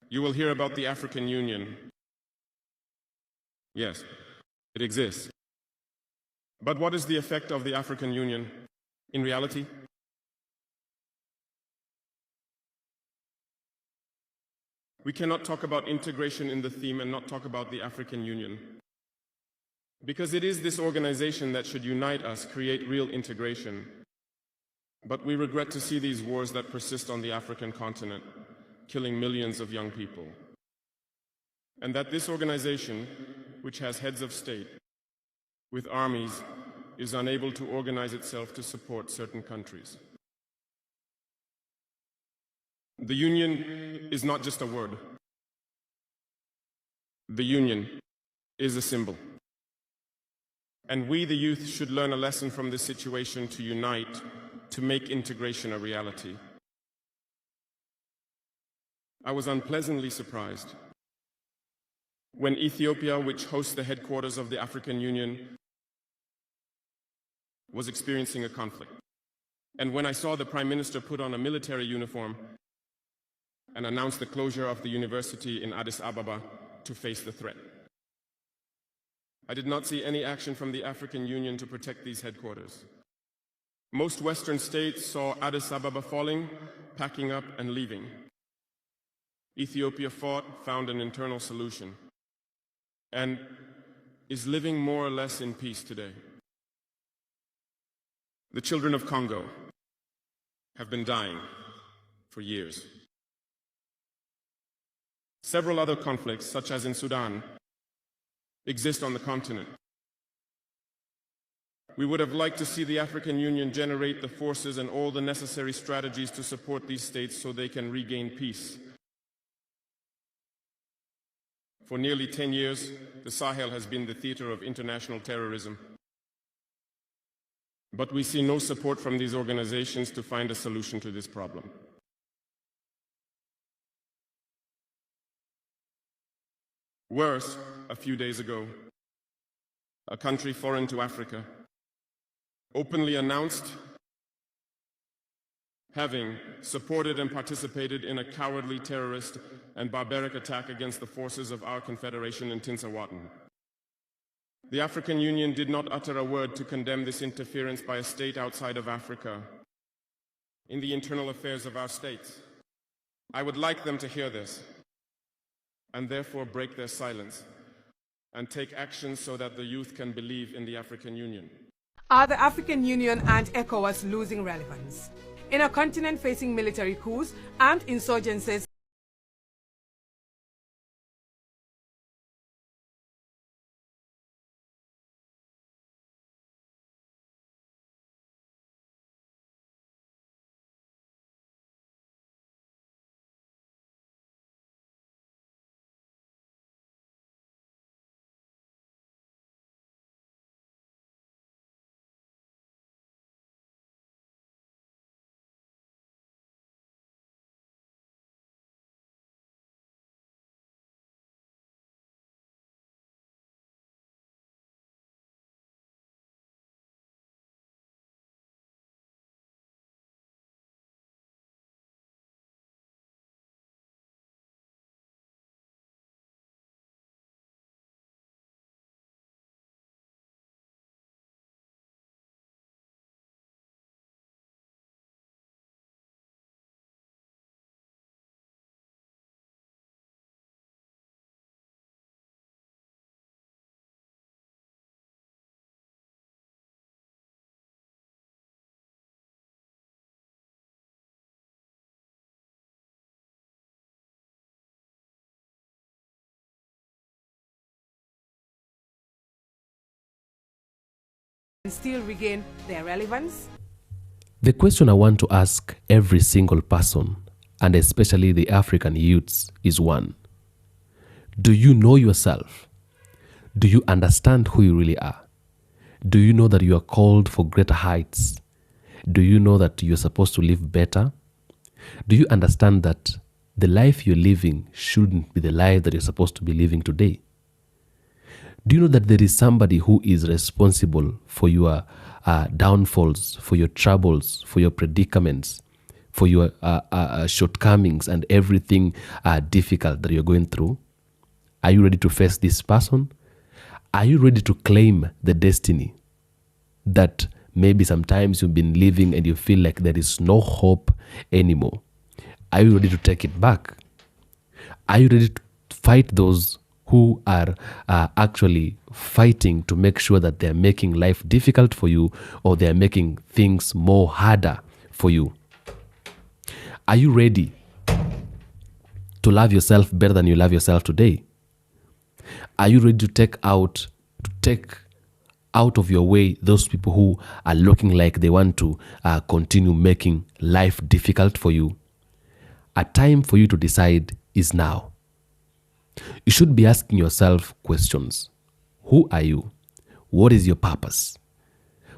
You will hear about the African Union. Yes, it exists. But what is the effect of the African Union in reality? We cannot talk about integration in the theme and not talk about the African Union. Because it is this organization that should unite us, create real integration. But we regret to see these wars that persist on the African continent, killing millions of young people. And that this organization, which has heads of state, with armies, is unable to organize itself to support certain countries. The Union is not just a word. The Union is a symbol. And we, the youth, should learn a lesson from this situation to unite, to make integration a reality. I was unpleasantly surprised when Ethiopia, which hosts the headquarters of the African Union, was experiencing a conflict. And when I saw the Prime Minister put on a military uniform and announce the closure of the university in Addis Ababa to face the threat. I did not see any action from the African Union to protect these headquarters. Most Western states saw Addis Ababa falling, packing up and leaving. Ethiopia fought, found an internal solution, and is living more or less in peace today. The children of Congo have been dying for years. Several other conflicts, such as in Sudan, exist on the continent. We would have liked to see the African Union generate the forces and all the necessary strategies to support these states so they can regain peace. For nearly 10 years, the Sahel has been the theater of international terrorism. But we see no support from these organizations to find a solution to this problem. Worse, a few days ago, a country foreign to Africa openly announced having supported and participated in a cowardly terrorist and barbaric attack against the forces of our confederation in Tinsawatan. The African Union did not utter a word to condemn this interference by a state outside of Africa in the internal affairs of our states. I would like them to hear this and therefore break their silence and take action so that the youth can believe in the African Union. Are the African Union and ECOWAS losing relevance? In a continent facing military coups and insurgencies, still regain their relevance? The question I want to ask every single person, and especially the African youths, is one. Do you know yourself? Do you understand who you really are? Do you know that you are called for greater heights? Do you know that you're supposed to live better? Do you understand that the life you're living shouldn't be the life that you're supposed to be living today? Do you know that there is somebody who is responsible for your downfalls, for your troubles, for your predicaments, for your shortcomings and everything difficult that you're going through? Are you ready to face this person? Are you ready to claim the destiny that maybe sometimes you've been living and you feel like there is no hope anymore? Are you ready to take it back? Are you ready to fight those who are actually fighting to make sure that they're making life difficult for you, or they're making things more harder for you? Are you ready to love yourself better than you love yourself today? Are you ready to take out of your way those people who are looking like they want to continue making life difficult for you? A time for you to decide is now. You should be asking yourself questions. Who are you? What is your purpose?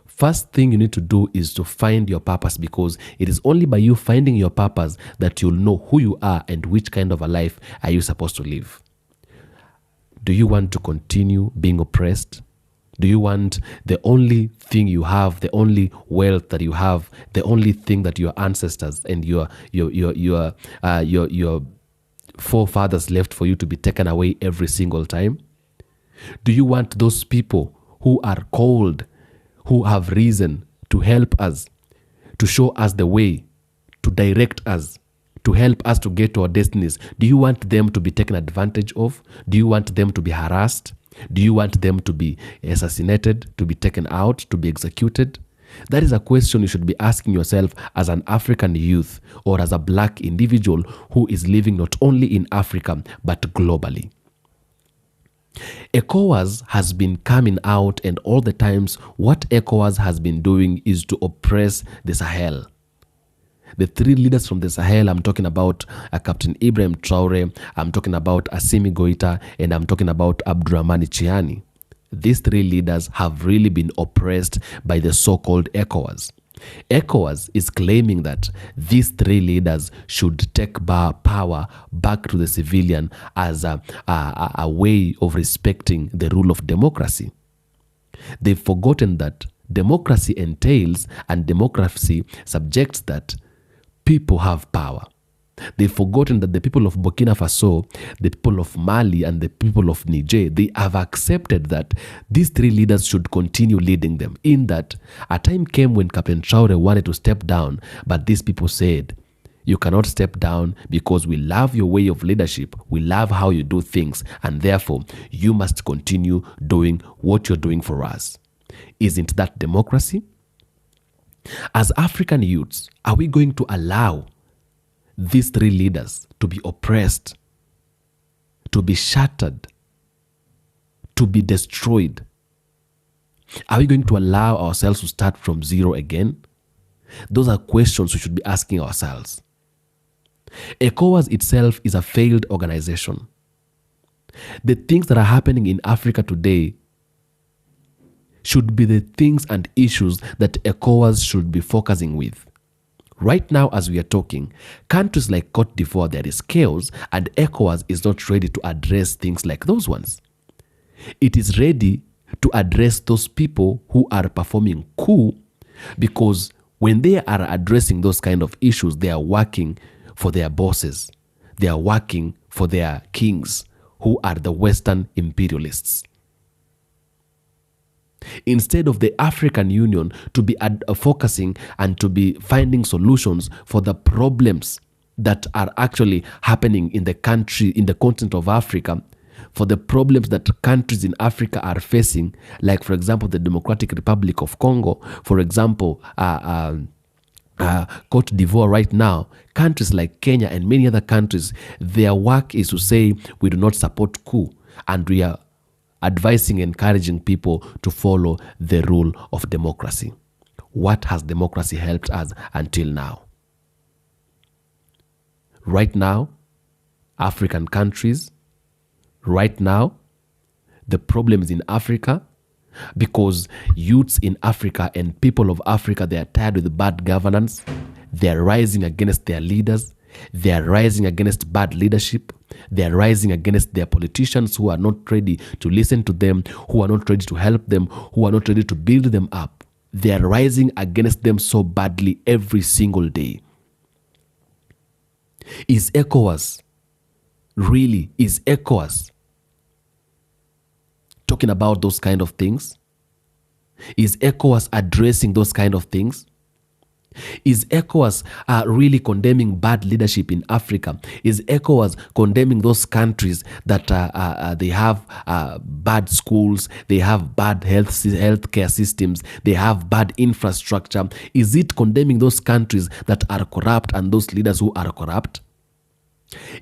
First thing you need to do is to find your purpose, because it is only by you finding your purpose that you'll know who you are and which kind of a life are you supposed to live. Do you want to continue being oppressed? Do you want the only thing you have, the only wealth that you have, the only thing that your ancestors and your forefathers left for you to be taken away every single time? Do you want those people who are called, who have reason to help us, to show us the way, to direct us, to help us to get to our destinies? Do you want them to be taken advantage of? Do you want them to be harassed? Do you want them to be assassinated, to be taken out, to be executed? That is a question you should be asking yourself as an African youth or as a black individual who is living not only in Africa but globally. ECOWAS has been coming out, and all the times what ECOWAS has been doing is to oppress the Sahel. The three leaders from the Sahel, I'm talking about Capt.Ibrahim Traore, I'm talking about Assimi Goita, and I'm talking about Abdurrahman Chiani. These three leaders have really been oppressed by the so-called ECOWAS. ECOWAS is claiming that these three leaders should take power back to the civilian as a way of respecting the rule of democracy. They've forgotten that democracy entails, and democracy subjects that people have power. They've forgotten that the people of Burkina Faso, the people of Mali, and the people of Niger, they have accepted that these three leaders should continue leading them. In that, a time came when Captain Traore wanted to step down, but these people said, you cannot step down because we love your way of leadership, we love how you do things, and therefore you must continue doing what you're doing for us. Isn't that democracy? As African youths, are we going to allow these three leaders to be oppressed, to be shattered, to be destroyed? Are we going to allow ourselves to start from zero again? Those are questions we should be asking ourselves. ECOWAS itself is a failed organization. The things that are happening in Africa today should be the things and issues that ECOWAS should be focusing with. Right now, as we are talking, countries like Cote d'Ivoire, there is chaos, and ECOWAS is not ready to address things like those ones. It is ready to address those people who are performing coup, because when they are addressing those kind of issues, they are working for their bosses. They are working for their kings, who are the Western imperialists. Instead of the African Union to be focusing and to be finding solutions for the problems that are actually happening in the country, in the continent of Africa, for the problems that countries in Africa are facing, like, for example, the Democratic Republic of Congo, for example, Cote d'Ivoire right now, countries like Kenya and many other countries, their work is to say, we do not support coup, and we are advising, encouraging people to follow the rule of democracy. What has democracy helped us until now? Right now, African countries, right now, the problems in Africa, because youths in Africa and people of Africa, they are tired with bad governance. They are rising against their leaders. They are rising against bad leadership. They are rising against their politicians who are not ready to listen to them, who are not ready to help them, who are not ready to build them up. They are rising against them so badly every single day. Is ECOWAS talking about those kind of things? Is ECOWAS addressing those kind of things? Is ECOWAS really condemning bad leadership in Africa? Is ECOWAS condemning those countries that they have bad schools, they have bad healthcare systems, they have bad infrastructure? Is it condemning those countries that are corrupt and those leaders who are corrupt?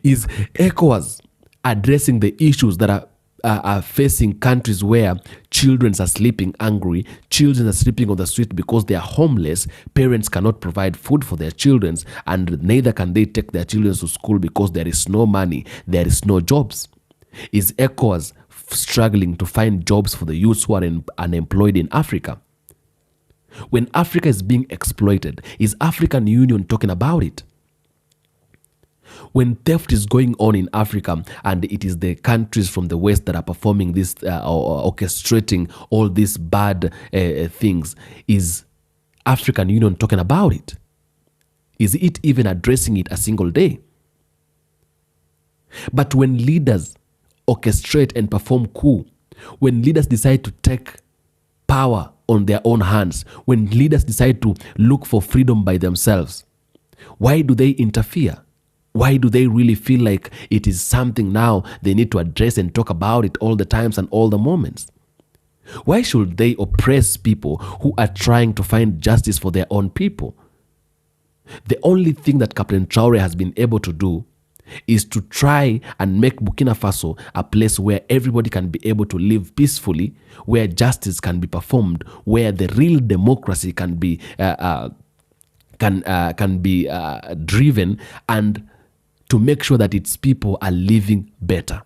Is ECOWAS addressing the issues that are facing countries where children are sleeping hungry, children are sleeping on the street because they are homeless, parents cannot provide food for their children, and neither can they take their children to school because there is no money, there is no jobs? Is ECOWAS struggling to find jobs for the youths who are unemployed in Africa? When Africa is being exploited, is African Union talking about it? When theft is going on in Africa and it is the countries from the West that are performing this or orchestrating all these bad things, is African Union talking about it? Is it even addressing it a single day? But when leaders orchestrate and perform coup, when leaders decide to take power on their own hands, when leaders decide to look for freedom by themselves, why do they interfere? Why do they really feel like it is something now they need to address and talk about it all the times and all the moments? Why should they oppress people who are trying to find justice for their own people? The only thing that Captain Traore has been able to do is to try and make Burkina Faso a place where everybody can be able to live peacefully, where justice can be performed, where the real democracy can be driven, and to make sure that its people are living better.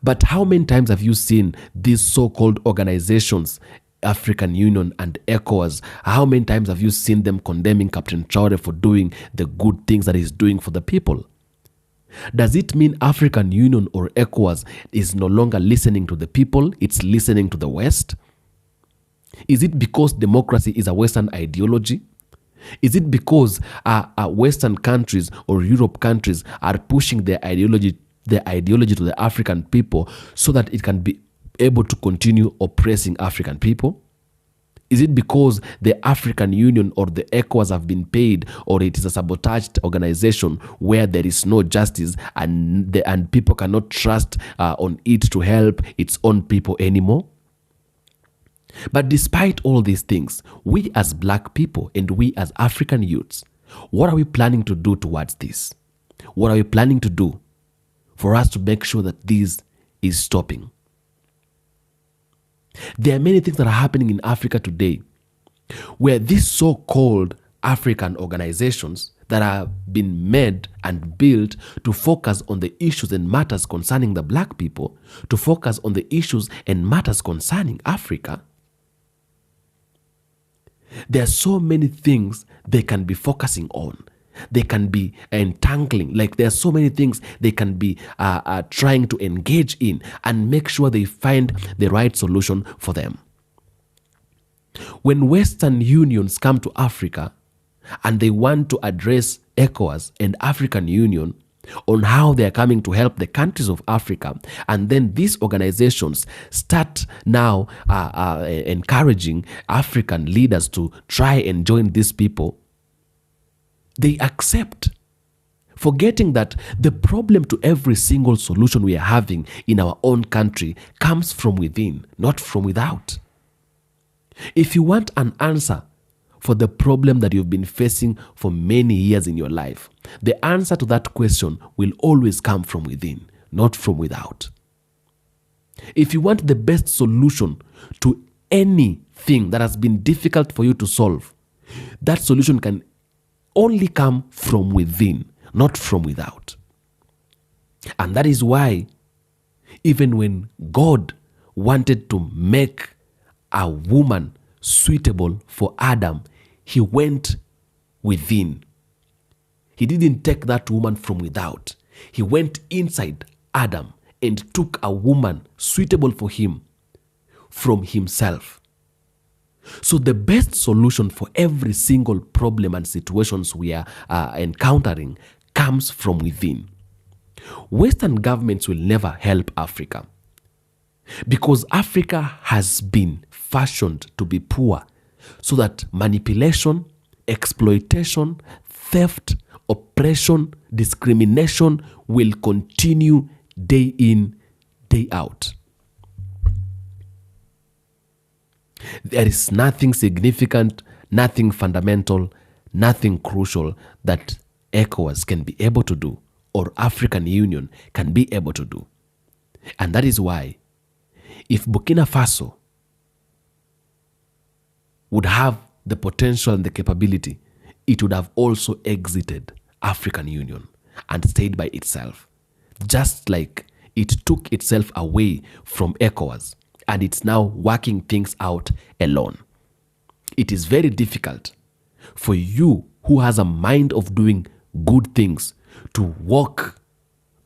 But how many times have you seen these so-called organizations, African Union and ECOWAS, how many times have you seen them condemning Captain Traore for doing the good things that he's doing for the people? Does it mean African Union or ECOWAS is no longer listening to the people, it's listening to the West? Is it because democracy is a Western ideology? Is it because Western countries or Europe countries are pushing their ideology to the African people so that it can be able to continue oppressing African people? Is it because the African Union or the ECOWAS have been paid, or it is a sabotaged organization where there is no justice and people cannot trust on it to help its own people anymore? But despite all these things, we as black people and we as African youths, what are we planning to do towards this? What are we planning to do for us to make sure that this is stopping? There are many things that are happening in Africa today where these so-called African organizations that have been made and built to focus on the issues and matters concerning the black people, to focus on the issues and matters concerning Africa, there are so many things they can be focusing on. They can be entangling. Like there are so many things they can be trying to engage in and make sure they find the right solution for them. When Western unions come to Africa and they want to address ECOWAS and African Union on how they are coming to help the countries of Africa, and then these organizations start now encouraging African leaders to try and join these people, they accept, forgetting that the problem to every single solution we are having in our own country comes from within, not from without. If you want an answer for the problem that you've been facing for many years in your life, the answer to that question will always come from within, not from without. If you want the best solution to anything that has been difficult for you to solve, that solution can only come from within, not from without. And that is why even when God wanted to make a woman suitable for Adam, he went within. He didn't take that woman from without. He went inside Adam and took a woman suitable for him from himself. So the best solution for every single problem and situations we are encountering comes from within. Western governments will never help Africa because Africa has been fashioned to be poor so that manipulation, exploitation, theft, oppression, discrimination will continue day in, day out. There is nothing significant, nothing fundamental, nothing crucial that ECOWAS can be able to do or African Union can be able to do. And that is why if Burkina Faso would have the potential and the capability, it would have also exited African Union and stayed by itself, just like it took itself away from ECOWAS and it's now working things out alone. It is very difficult for you who has a mind of doing good things to walk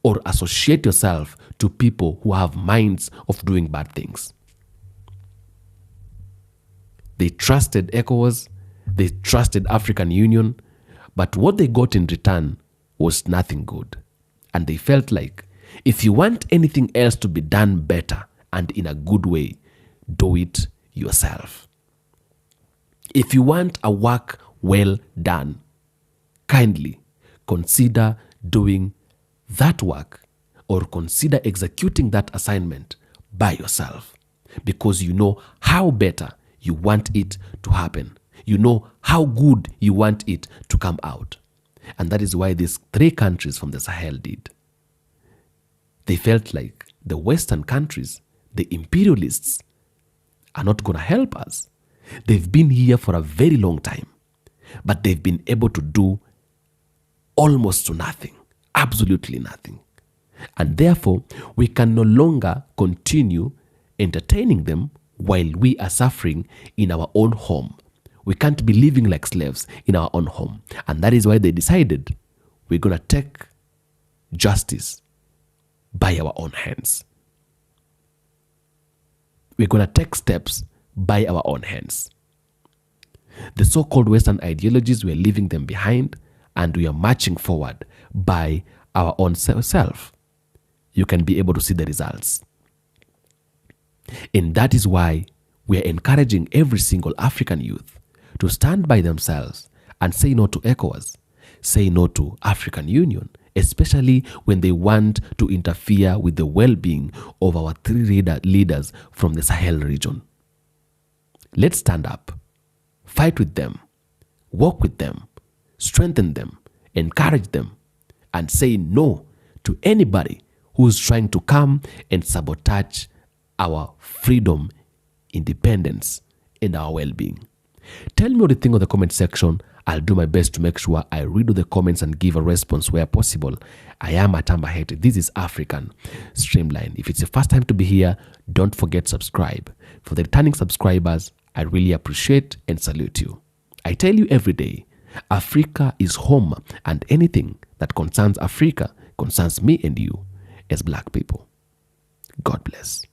or associate yourself to people who have minds of doing bad things. They trusted ECOWAS, they trusted African Union, but what they got in return was nothing good. And they felt like if you want anything else to be done better and in a good way, do it yourself. If you want a work well done, kindly consider doing that work or consider executing that assignment by yourself because you know how better you want it to happen. You know how good you want it to come out. And that is why these 3 countries from the Sahel did. They felt like the Western countries, the imperialists, are not going to help us. They've been here for a very long time, but they've been able to do almost to nothing, absolutely nothing. And therefore, we can no longer continue entertaining them while we are suffering in our own home. We can't be living like slaves in our own home. And that is why they decided we're going to take justice by our own hands. We're going to take steps by our own hands. The so-called Western ideologies, we're leaving them behind and we are marching forward by our own self. You can be able to see the results. And that is why we are encouraging every single African youth to stand by themselves and say no to ECOWAS, say no to African Union, especially when they want to interfere with the well-being of our 3 leaders from the Sahel region. Let's stand up, fight with them, work with them, strengthen them, encourage them, and say no to anybody who's trying to come and sabotage our freedom, independence, and our well-being. Tell me what you think in the comment section. I'll do my best to make sure I read all the comments and give a response where possible. I am Atamba Hete. This is African Streamline. If it's your first time to be here, don't forget to subscribe. For the returning subscribers, I really appreciate and salute you. I tell you every day, Africa is home, and anything that concerns Africa concerns me and you as Black people. God bless.